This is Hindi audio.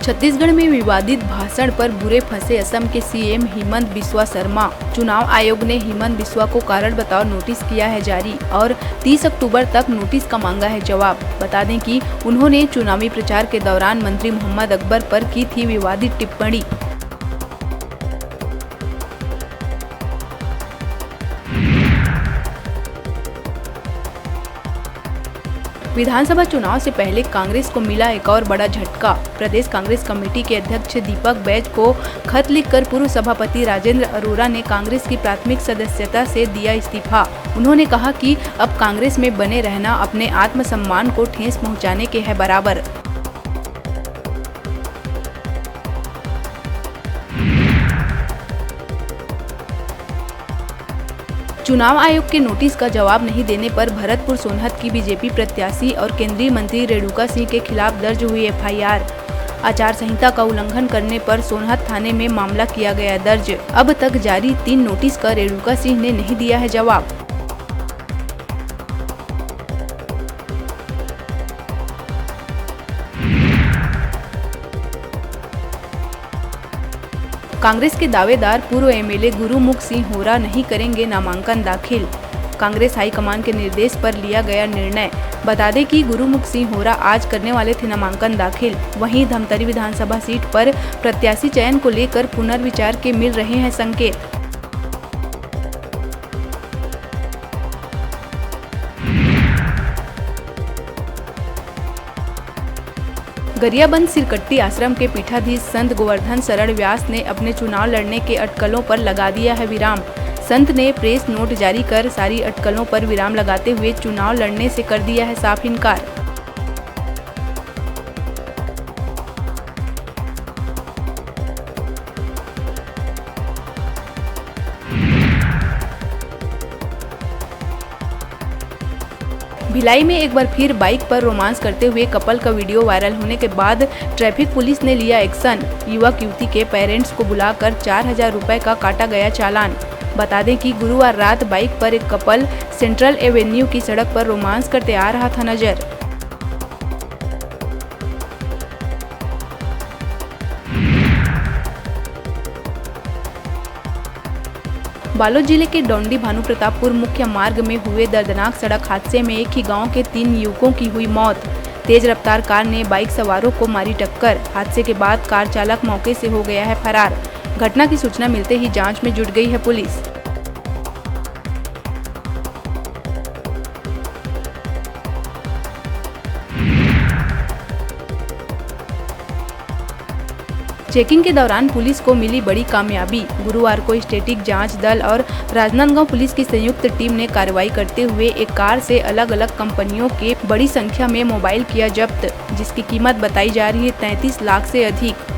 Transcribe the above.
छत्तीसगढ़ में विवादित भाषण पर बुरे फंसे असम के सीएम हिमंत बिस्वा शर्मा। चुनाव आयोग ने हिमंत बिस्वा को कारण बताओ नोटिस किया है जारी और 30 अक्टूबर तक नोटिस का मांगा है जवाब। बता दें कि उन्होंने चुनावी प्रचार के दौरान मंत्री मोहम्मद अकबर पर की थी विवादित टिप्पणी। विधानसभा चुनाव से पहले कांग्रेस को मिला एक और बड़ा झटका। प्रदेश कांग्रेस कमेटी के अध्यक्ष दीपक बैज को खत लिखकर पूर्व सभापति राजेंद्र अरोड़ा ने कांग्रेस की प्राथमिक सदस्यता से दिया इस्तीफा। उन्होंने कहा कि अब कांग्रेस में बने रहना अपने आत्मसम्मान को ठेस पहुंचाने के है बराबर। चुनाव आयोग के नोटिस का जवाब नहीं देने पर भरतपुर सोनहत की बीजेपी प्रत्याशी और केंद्रीय मंत्री रेणुका सिंह के खिलाफ दर्ज हुई एफआईआर। आचार संहिता का उल्लंघन करने पर सोनहत थाने में मामला किया गया दर्ज। अब तक जारी 3 नोटिस का रेणुका सिंह ने नहीं दिया है जवाब। कांग्रेस के दावेदार पूर्व एमएलए गुरुमुख सिंह होरा नहीं करेंगे नामांकन दाखिल। कांग्रेस हाईकमान के निर्देश पर लिया गया निर्णय। बता दें कि गुरुमुख सिंह होरा आज करने वाले थे नामांकन दाखिल। वहीं धमतरी विधानसभा सीट पर प्रत्याशी चयन को लेकर पुनर्विचार के मिल रहे हैं संकेत। गरियाबंद सिरकट्टी आश्रम के पीठाधीश संत गोवर्धन शरण व्यास ने अपने चुनाव लड़ने के अटकलों पर लगा दिया है विराम। संत ने प्रेस नोट जारी कर सारी अटकलों पर विराम लगाते हुए चुनाव लड़ने से कर दिया है साफ इनकार। भिलाई में एक बार फिर बाइक पर रोमांस करते हुए कपल का वीडियो वायरल होने के बाद ट्रैफिक पुलिस ने लिया एक्शन। युवक युवती के पेरेंट्स को बुलाकर 4000 रुपए का काटा गया चालान। बता दें कि गुरुवार रात बाइक पर एक कपल सेंट्रल एवेन्यू की सड़क पर रोमांस करते आ रहा था नजर। बालोद जिले के डोंडी भानु प्रतापपुर मुख्य मार्ग में हुए दर्दनाक सड़क हादसे में एक ही गांव के 3 युवकों की हुई मौत। तेज रफ्तार कार ने बाइक सवारों को मारी टक्कर। हादसे के बाद कार चालक मौके से हो गया है फरार। घटना की सूचना मिलते ही जांच में जुट गई है पुलिस। चेकिंग के दौरान पुलिस को मिली बड़ी कामयाबी। गुरुवार को स्टैटिक जांच दल और राजनांदगांव पुलिस की संयुक्त टीम ने कार्रवाई करते हुए एक कार से अलग अलग कंपनियों के बड़ी संख्या में मोबाइल किया जब्त, जिसकी कीमत बताई जा रही है 33 लाख से अधिक।